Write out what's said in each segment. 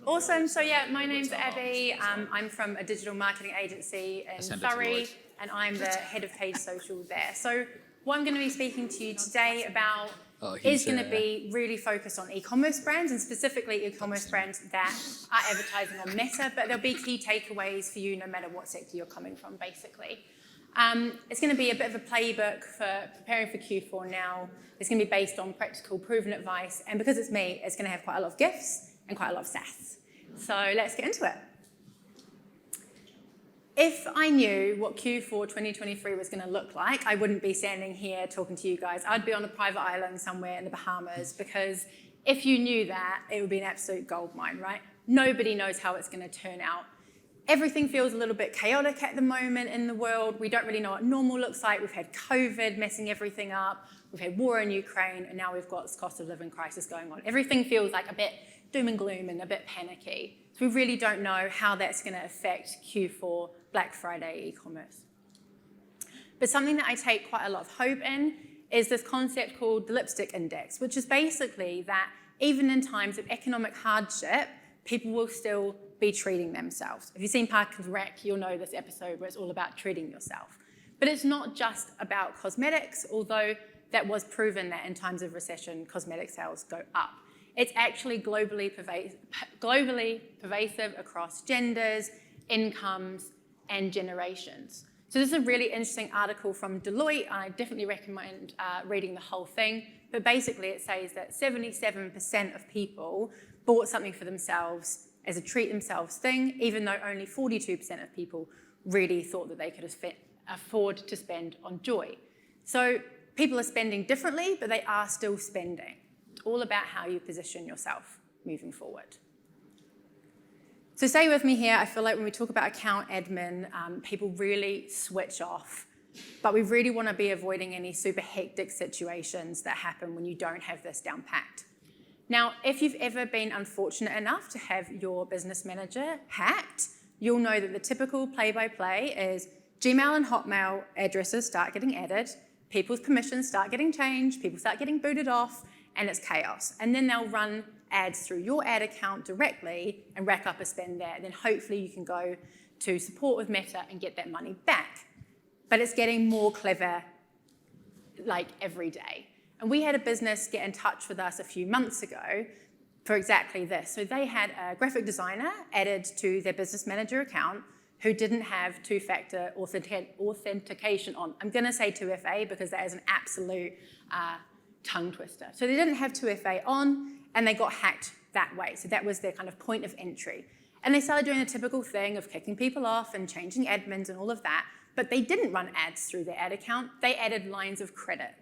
Awesome. So yeah, my name's Abby. I'm from a digital marketing agency in Surrey, and I'm the head of page social there. So what I'm going to be speaking to you today about is going to be really focused on e-commerce brands, and specifically e-commerce brands that are advertising on Meta, but there'll be key takeaways for you no matter what sector you're coming from, basically. It's going to be a bit of a playbook for preparing for Q4 now. It's going to be based on practical, proven advice, and because it's me, it's going to have quite a lot of gifts and quite a lot of sass. So let's get into it. If I knew what Q4 2023 was going to look like, I wouldn't be standing here talking to you guys. I'd be on a private island somewhere in the Bahamas, because if you knew that, it would be an absolute goldmine, right? Nobody knows how it's going to turn out. Everything feels a little bit chaotic at the moment in the world. We don't really know what normal looks like. We've had COVID messing everything up. We've had war in Ukraine, and now we've got this cost of living crisis going on. Everything feels like a bit doom and gloom and a bit panicky. So we really don't know how that's going to affect Q4 Black Friday e-commerce. But something that I take quite a lot of hope in is this concept called the lipstick index, which is basically that even in times of economic hardship, people will still be treating themselves. If you've seen Parks and Rec, you'll know this episode where it's all about treating yourself. But it's not just about cosmetics, although that was proven that in times of recession, cosmetic sales go up. It's actually globally pervasive across genders, incomes, and generations. So this is a really interesting article from Deloitte. I definitely recommend reading the whole thing. But basically it says that 77% of people bought something for themselves as a treat themselves thing, even though only 42% of people really thought that they could afford to spend on joy. So people are spending differently, but they are still spending. It's all about how you position yourself moving forward. So stay with me here. I feel like when we talk about account admin, people really switch off, but we really want to be avoiding any super hectic situations that happen when you don't have this down packed. Now, if you've ever been unfortunate enough to have your business manager hacked, you'll know that the typical play-by-play is Gmail and Hotmail addresses start getting added, people's permissions start getting changed, people start getting booted off, and it's chaos. And then they'll run ads through your ad account directly and rack up a spend there. And then hopefully you can go to support with Meta and get that money back. But it's getting more clever like every day. And we had a business get in touch with us a few months ago for exactly this. So they had a graphic designer added to their business manager account who didn't have two-factor authentication on. I'm going to say 2FA because that is an absolute tongue twister. So they didn't have 2FA on, and they got hacked that way. So that was their kind of point of entry. And they started doing the typical thing of kicking people off and changing admins and all of that, but they didn't run ads through their ad account. They added lines of credit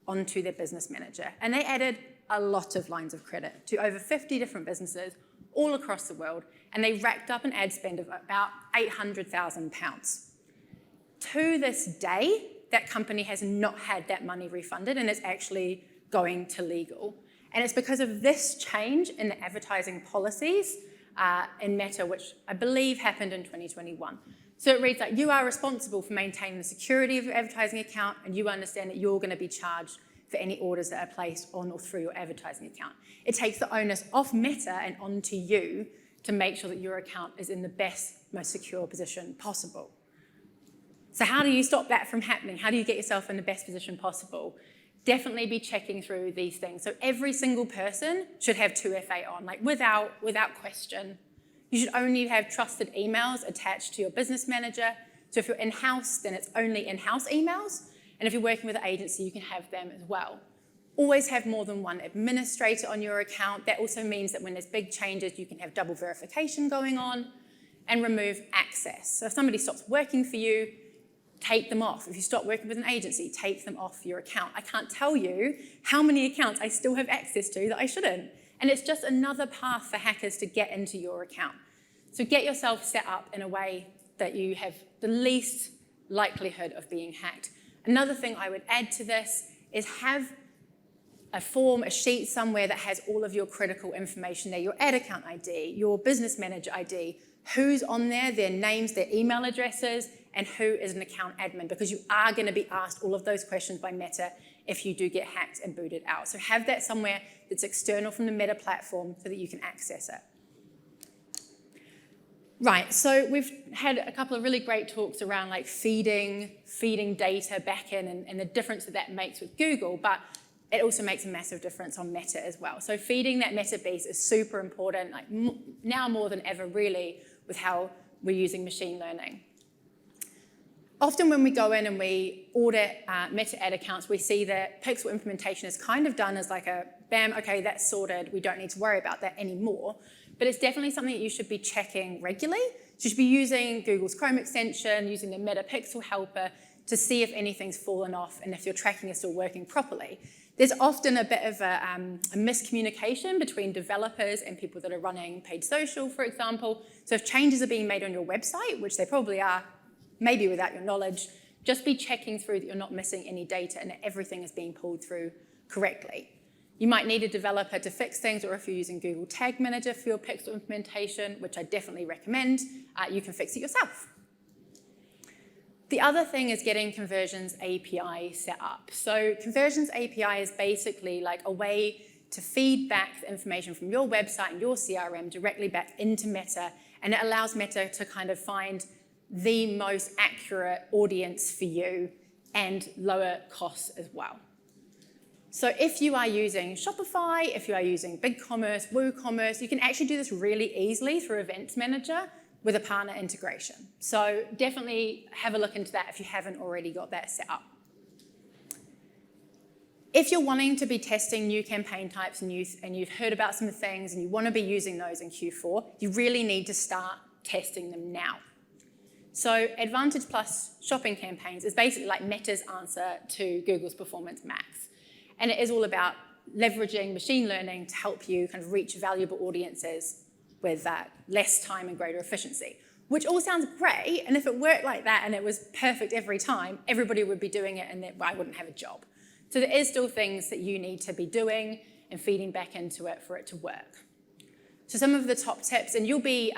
onto their business manager. And they added a lot of lines of credit to over 50 different businesses all across the world, and they racked up an ad spend of about £800,000. To this day, that company has not had that money refunded, and it's actually going to legal. And it's because of this change in the advertising policies in Meta, which I believe happened in 2021. So it reads like, you are responsible for maintaining the security of your advertising account, and you understand that you're going to be charged for any orders that are placed on or through your advertising account. It takes the onus off Meta and onto you to make sure that your account is in the best, most secure position possible. So how do you stop that from happening? How do you get yourself in the best position possible? Definitely be checking through these things. So every single person should have 2FA on, like without question. You should only have trusted emails attached to your business manager. So if you're in-house, then it's only in-house emails. And if you're working with an agency, you can have them as well. Always have more than one administrator on your account. That also means that when there's big changes, you can have double verification going on, and remove access. So if somebody stops working for you, take them off. If you stop working with an agency, take them off your account. I can't tell you how many accounts I still have access to that I shouldn't. And it's just another path for hackers to get into your account. So get yourself set up in a way that you have the least likelihood of being hacked. Another thing I would add to this is have a form, a sheet somewhere that has all of your critical information there, your ad account ID, your business manager ID, who's on there, their names, their email addresses, and who is an account admin, because you are going to be asked all of those questions by Meta if you do get hacked and booted out. So have that somewhere that's external from the Meta platform so that you can access it. Right, so we've had a couple of really great talks around like feeding data back in and the difference that makes with Google, but it also makes a massive difference on Meta as well. So feeding that Meta beast is super important, like now more than ever really, with how we're using machine learning. Often when we go in and we audit Meta ad accounts, we see that pixel implementation is kind of done as like a, bam, okay, that's sorted, we don't need to worry about that anymore. But it's definitely something that you should be checking regularly. So you should be using Google's Chrome extension, using the Meta Pixel helper to see if anything's fallen off and if your tracking is still working properly. There's often a bit of a miscommunication between developers and people that are running paid social, for example. So if changes are being made on your website, which they probably are, maybe without your knowledge, just be checking through that you're not missing any data and that everything is being pulled through correctly. You might need a developer to fix things, or if you're using Google Tag Manager for your pixel implementation, which I definitely recommend, you can fix it yourself. The other thing is getting Conversions API set up. So Conversions API is basically like a way to feed back the information from your website and your CRM directly back into Meta, and it allows Meta to kind of find the most accurate audience for you and lower costs as well. So if you are using Shopify, if you are using BigCommerce, WooCommerce, you can actually do this really easily through Events Manager with a partner integration. So definitely have a look into that if you haven't already got that set up. If you're wanting to be testing new campaign types and you've heard about some things and you want to be using those in Q4, you really need to start testing them now. So Advantage Plus shopping campaigns is basically like Meta's answer to Google's Performance Max. And it is all about leveraging machine learning to help you kind of reach valuable audiences with less time and greater efficiency, which all sounds great. And if it worked like that and it was perfect every time, everybody would be doing it and I wouldn't have a job. So there is still things that you need to be doing and feeding back into it for it to work. So some of the top tips, and you'll be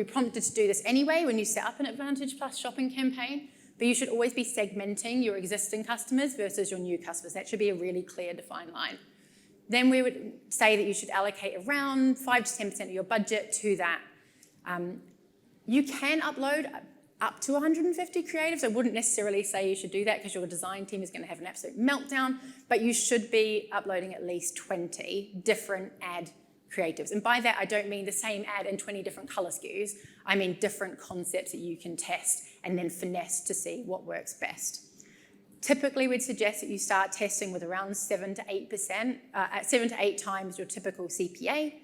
prompted to do this anyway when you set up an Advantage Plus shopping campaign, but you should always be segmenting your existing customers versus your new customers. That should be a really clear, defined line. Then we would say that you should allocate around 5 to 10% of your budget to that. You can upload up to 150 creatives. I wouldn't necessarily say you should do that because your design team is going to have an absolute meltdown, but you should be uploading at least 20 different ad creatives. And by that, I don't mean the same ad in 20 different color SKUs. I mean different concepts that you can test and then finesse to see what works best. Typically, we'd suggest that you start testing with around 7 to 8%, at 7 to 8 times your typical CPA.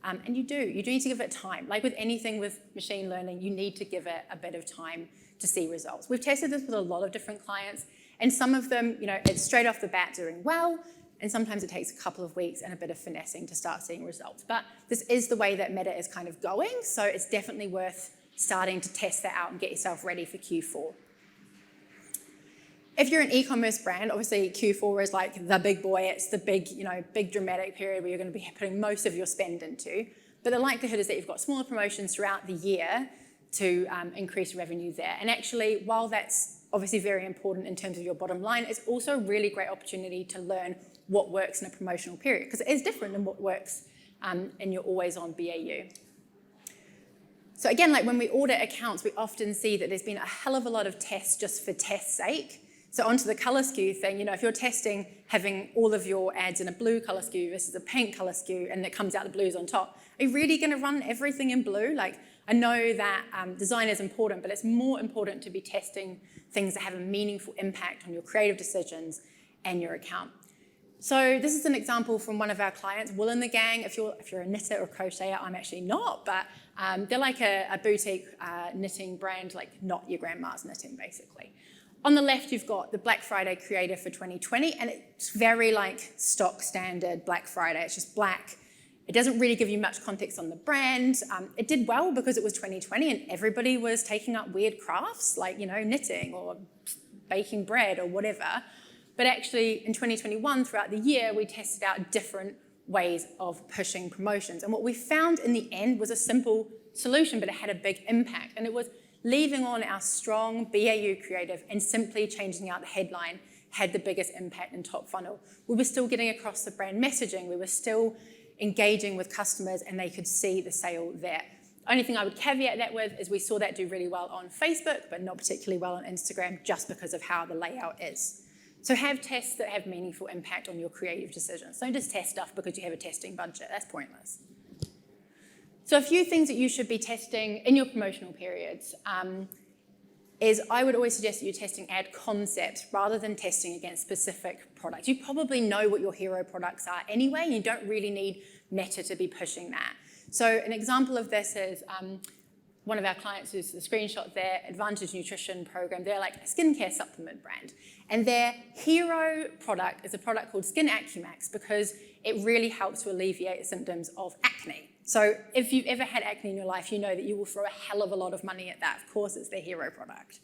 And you do need to give it time. Like with anything with machine learning, you need to give it a bit of time to see results. We've tested this with a lot of different clients, and some of them, it's straight off the bat doing well, and sometimes it takes a couple of weeks and a bit of finessing to start seeing results. But this is the way that Meta is kind of going, so it's definitely worth starting to test that out and get yourself ready for Q4. If you're an e-commerce brand, obviously Q4 is like the big boy. It's the big, big dramatic period where you're going to be putting most of your spend into. But the likelihood is that you've got smaller promotions throughout the year to increase revenue there. And actually, while that's obviously very important in terms of your bottom line, it's also a really great opportunity to learn what works in a promotional period, because it is different than what works in your always-on BAU. So again, like when we audit accounts, we often see that there's been a hell of a lot of tests just for test's sake. So onto the color SKU thing, if you're testing having all of your ads in a blue color SKU versus a pink color SKU, and it comes out the blues on top, are you really going to run everything in blue? Like, I know that design is important, but it's more important to be testing things that have a meaningful impact on your creative decisions and your account. So this is an example from one of our clients, Wool in the Gang. If you're a knitter or crocheter, I'm actually not, but they're like a boutique knitting brand, like not your grandma's knitting, basically. On the left, you've got the Black Friday creative for 2020, and it's very like stock standard Black Friday. It's just black. It doesn't really give you much context on the brand. It did well because it was 2020 and everybody was taking up weird crafts like, knitting or baking bread or whatever. But actually in 2021, throughout the year, we tested out different ways of pushing promotions. And what we found in the end was a simple solution, but it had a big impact. And it was leaving on our strong BAU creative and simply changing out the headline had the biggest impact in top funnel. We were still getting across the brand messaging. We were still engaging with customers and they could see the sale there. Only thing I would caveat that with is we saw that do really well on Facebook, but not particularly well on Instagram, just because of how the layout is. So have tests that have meaningful impact on your creative decisions. Don't just test stuff because you have a testing budget. That's pointless. So a few things that you should be testing in your promotional periods is I would always suggest that you're testing ad concepts rather than testing against specific products. You probably know what your hero products are anyway, and you don't really need Meta to be pushing that. So an example of this is one of our clients, who's the screenshot there, Advantage Nutrition Program. They're like a skincare supplement brand. And their hero product is a product called Skin Acumax because it really helps to alleviate symptoms of acne. So if you've ever had acne in your life, you know that you will throw a hell of a lot of money at that. Of course, it's their hero product.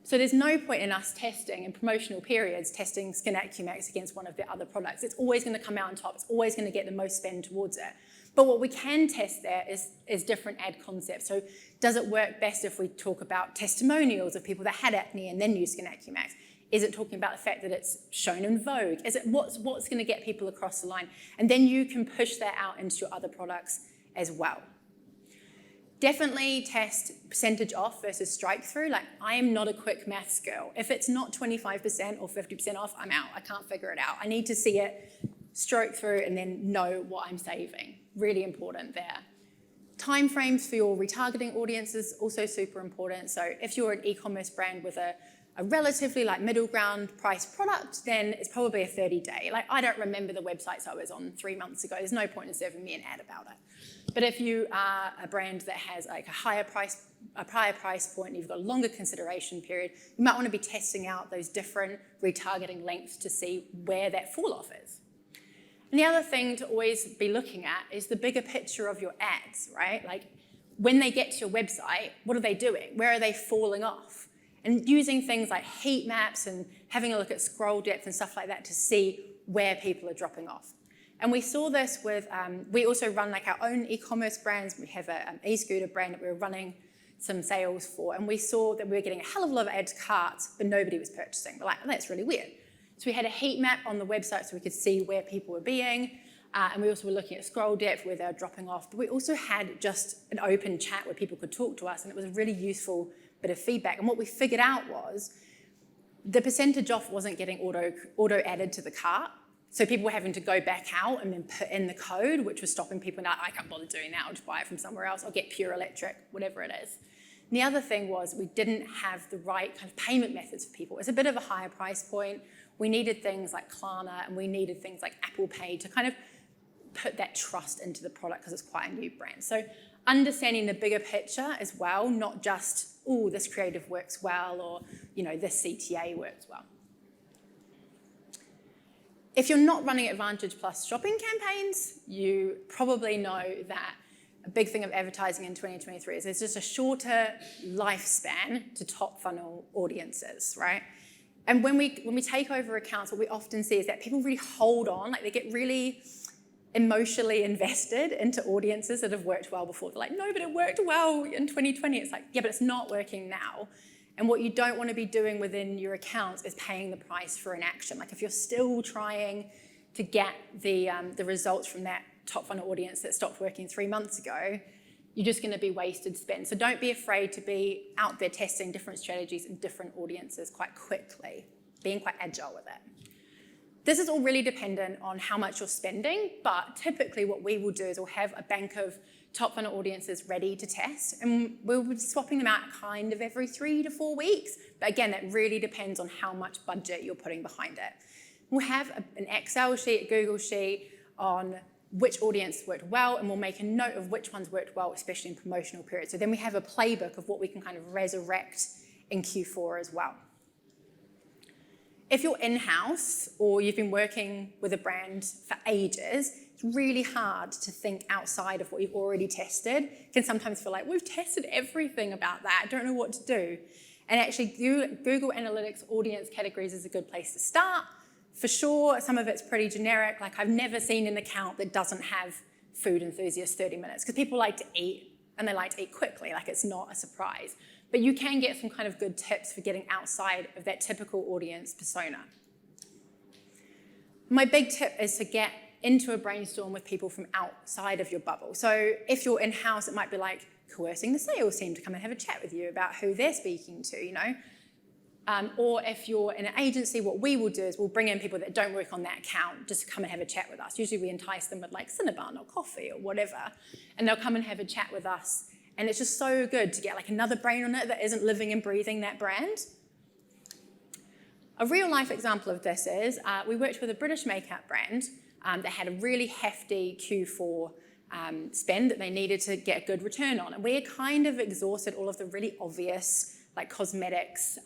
So there's no point in us testing in promotional periods, testing Skin Acumax against one of their other products. It's always going to come out on top. It's always going to get the most spend towards it. But what we can test there is different ad concepts. So does it work best if we talk about testimonials of people that had acne and then used Skin Acumax? Is it talking about the fact that it's shown in Vogue? Is it what's going to get people across the line? And then you can push that out into your other products as well. Definitely test percentage off versus strike through. Like, I am not a quick maths girl. If it's not 25% or 50% off, I'm out. I can't figure it out. I need to see it stroke through and then know what I'm saving. Really important there. Timeframes for your retargeting audience is also super important. So if you're an e-commerce brand with a relatively like middle ground price product, then it's probably a 30-day. Like, I don't remember the websites I was on 3 months ago. There's no point in serving me an ad about it. But if you are a brand that has like a higher price point, and you've got a longer consideration period, you might want to be testing out those different retargeting lengths to see where that fall off is. And the other thing to always be looking at is the bigger picture of your ads, right? Like, when they get to your website, what are they doing? Where are they falling off? And using things like heat maps and having a look at scroll depth and stuff like that to see where people are dropping off. And we saw this with, we also run like our own e-commerce brands. We have an e-scooter brand that we were running some sales for, and we saw that we were getting a hell of a lot of add to carts, but nobody was purchasing. We're like, oh, that's really weird. So we had a heat map on the website so we could see where people were being, and we also were looking at scroll depth, where they were dropping off. But we also had just an open chat where people could talk to us, and it was a really useful bit of feedback. And what we figured out was the percentage off wasn't getting auto added to the cart. So people were having to go back out and then put in the code, which was stopping people. Now, I can't bother doing that. I'll just buy it from somewhere else. I'll get Pure Electric, whatever it is. And the other thing was we didn't have the right kind of payment methods for people. It's a bit of a higher price point. We needed things like Klarna, and we needed things like Apple Pay to kind of put that trust into the product because it's quite a new brand. So understanding the bigger picture as well, not just, oh, this creative works well, or, you know, this CTA works well. If you're not running Advantage Plus shopping campaigns, you probably know that a big thing of advertising in 2023 is there's just a shorter lifespan to top funnel audiences, right? And when we take over accounts, what we often see is that people really hold on, like they get really emotionally invested into audiences that have worked well before. They're like, no, but it worked well in 2020. It's like, yeah, but it's not working now. And what you don't want to be doing within your accounts is paying the price for inaction. Like, if you're still trying to get the results from that top funnel audience that stopped working 3 months ago, you're just going to be wasted spend. So don't be afraid to be out there testing different strategies and different audiences quite quickly, being quite agile with it. This is all really dependent on how much you're spending, but typically what we will do is we'll have a bank of top funnel audiences ready to test, and we'll be swapping them out kind of every 3 to 4 weeks. But again, that really depends on how much budget you're putting behind it. We'll have an Excel sheet, a Google sheet on which audience worked well, and we'll make a note of which ones worked well, especially in promotional periods. So then we have a playbook of what we can kind of resurrect in Q4 as well. If you're in-house or you've been working with a brand for ages, it's really hard to think outside of what you've already tested. It can sometimes feel like, we've tested everything about that, I don't know what to do. And actually, Google Analytics audience categories is a good place to start. For sure, some of it's pretty generic. Like, I've never seen an account that doesn't have food enthusiast 30 minutes, because people like to eat, and they like to eat quickly. Like, it's not a surprise. But you can get some kind of good tips for getting outside of that typical audience persona. My big tip is to get into a brainstorm with people from outside of your bubble. So if you're in-house, it might be like, coercing the sales team to come and have a chat with you about who they're speaking to, you know. Or if you're in an agency, what we will do is we'll bring in people that don't work on that account just to come and have a chat with us. Usually we entice them with like Cinnabon or coffee or whatever, and they'll come and have a chat with us. And it's just so good to get like another brain on it that isn't living and breathing that brand. A real life example of this is we worked with a British makeup brand that had a really hefty Q4 spend that they needed to get a good return on. And we had kind of exhausted all of the really obvious like cosmetics,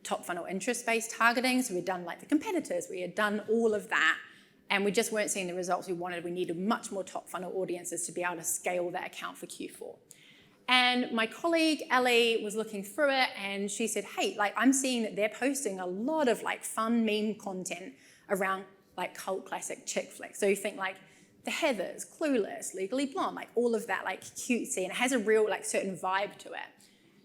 top funnel interest-based targeting. So we'd done like the competitors, we had done all of that, and we just weren't seeing the results we wanted. We needed much more top funnel audiences to be able to scale that account for Q4. And my colleague, Ellie, was looking through it and she said, hey, like I'm seeing that they're posting a lot of like fun meme content around like cult classic chick flicks. So you think like the Heathers, Clueless, Legally Blonde, like all of that like cutesy, and it has a real like certain vibe to it.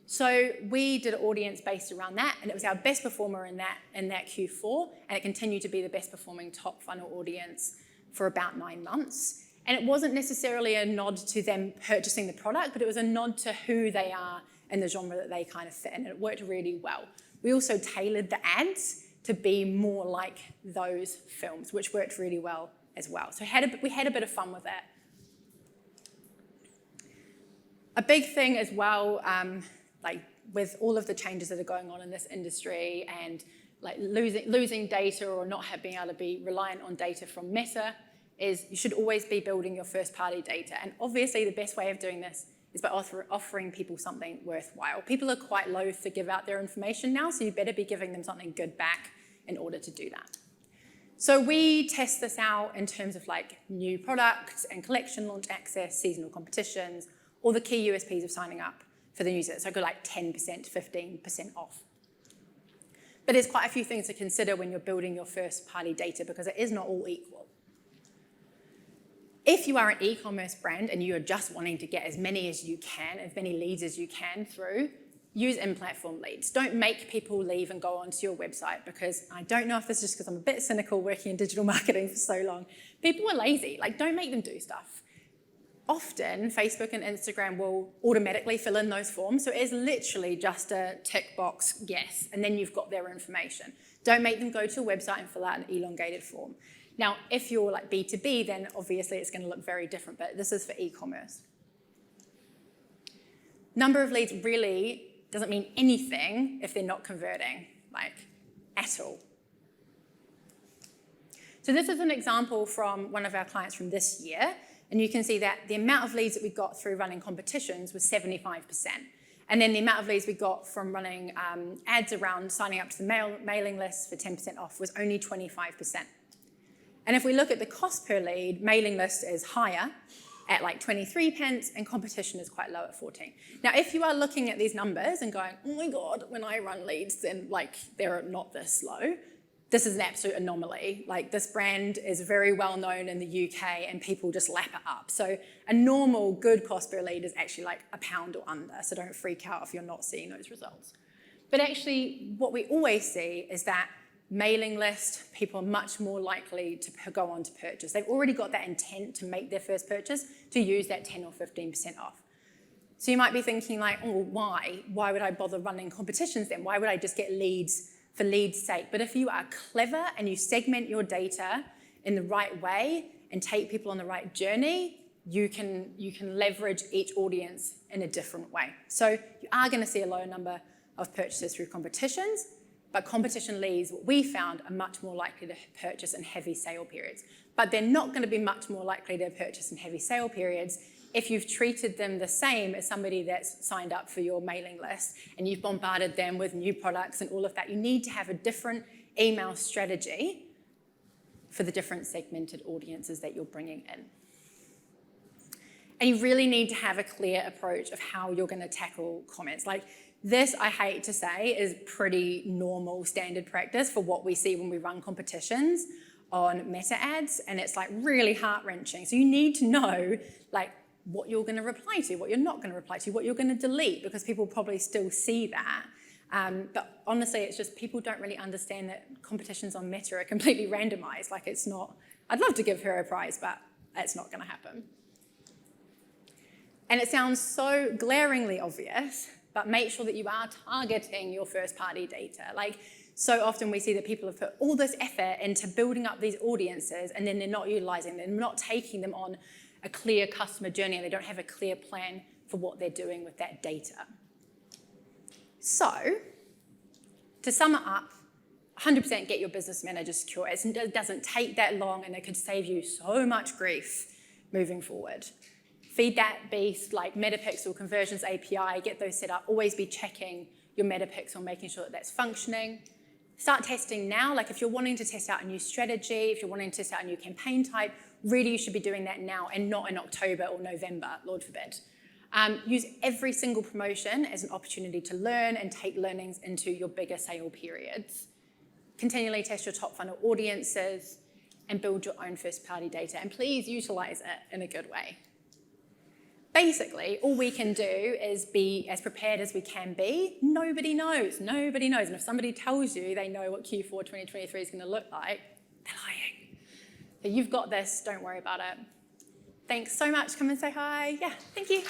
So we did an audience based around that, and it was our best performer in that Q4, and it continued to be the best performing top funnel audience for about 9 months. And it wasn't necessarily a nod to them purchasing the product, but it was a nod to who they are and the genre that they kind of fit in, and it worked really well. We also tailored the ads to be more like those films, which worked really well as well. So we had a bit of fun with that. A big thing as well, like with all of the changes that are going on in this industry and like losing data or not being able to be reliant on data from Meta, is you should always be building your first party data. And obviously the best way of doing this is by offering people something worthwhile. People are quite loath to give out their information now, so you better be giving them something good back in order to do that. So we test this out in terms of like new products and collection launch access, seasonal competitions, all the key USPs of signing up for the newsletter. So I go like 10% to 15% off. But there's quite a few things to consider when you're building your first party data, because it is not all equal. If you are an e-commerce brand and you are just wanting to get as many as you can, as many leads as you can through, use in-platform leads. Don't make people leave and go onto your website, because I don't know if this is just because I'm a bit cynical working in digital marketing for so long. People are lazy. Like, don't make them do stuff. Often, Facebook and Instagram will automatically fill in those forms, so it is literally just a tick box yes, and then you've got their information. Don't make them go to a website and fill out an elongated form. Now, if you're like B2B, then obviously it's going to look very different, but this is for e-commerce. Number of leads really doesn't mean anything if they're not converting, like at all. So this is an example from one of our clients from this year. And you can see that the amount of leads that we got through running competitions was 75%. And then the amount of leads we got from running ads around signing up to the mailing list for 10% off was only 25%. And if we look at the cost per lead, mailing list is higher at like 23 pence, and competition is quite low at 14. Now, if you are looking at these numbers and going, oh my God, when I run leads, then like they're not this low, this is an absolute anomaly. Like, this brand is very well known in the UK and people just lap it up. So a normal good cost per lead is actually like £1 or under. So don't freak out if you're not seeing those results. But actually what we always see is that mailing list, people are much more likely to go on to purchase. They've already got that intent to make their first purchase, to use that 10 or 15% off. So you might be thinking like, oh, why? Why would I bother running competitions then? Why would I just get leads for leads' sake? But if you are clever and you segment your data in the right way and take people on the right journey, you can leverage each audience in a different way. So you are going to see a lower number of purchases through competitions, but competition leads, what we found, are much more likely to purchase in heavy sale periods. But they're not going to be much more likely to purchase in heavy sale periods if you've treated them the same as somebody that's signed up for your mailing list and you've bombarded them with new products and all of that. You need to have a different email strategy for the different segmented audiences that you're bringing in. And you really need to have a clear approach of how you're going to tackle comments. Like, this, I hate to say, is pretty normal standard practice for what we see when we run competitions on Meta ads, and it's like really heart-wrenching. So you need to know like what you're going to reply to, what you're not going to reply to, what you're going to delete, because people probably still see that. But honestly, it's just people don't really understand that competitions on Meta are completely randomized. Like, it's not, I'd love to give her a prize, but it's not going to happen. And it sounds so glaringly obvious, but make sure that you are targeting your first-party data. Like, so often we see that people have put all this effort into building up these audiences and then they're not utilizing them, not taking them on a clear customer journey, and they don't have a clear plan for what they're doing with that data. So, to sum it up, 100% get your business manager secure. It doesn't take that long, and it could save you so much grief moving forward. Feed that beast like Metapixel Conversions API, get those set up, always be checking your Metapixel, making sure that that's functioning. Start testing now, like if you're wanting to test out a new strategy, if you're wanting to test out a new campaign type, really you should be doing that now and not in October or November, Lord forbid. Use every single promotion as an opportunity to learn and take learnings into your bigger sale periods. Continually test your top funnel audiences and build your own first-party data, and please utilize it in a good way. Basically, all we can do is be as prepared as we can be. Nobody knows. And if somebody tells you they know what Q4 2023 is going to look like, they're lying. But you've got this, don't worry about it. Thanks so much. Come and say hi. Yeah, thank you.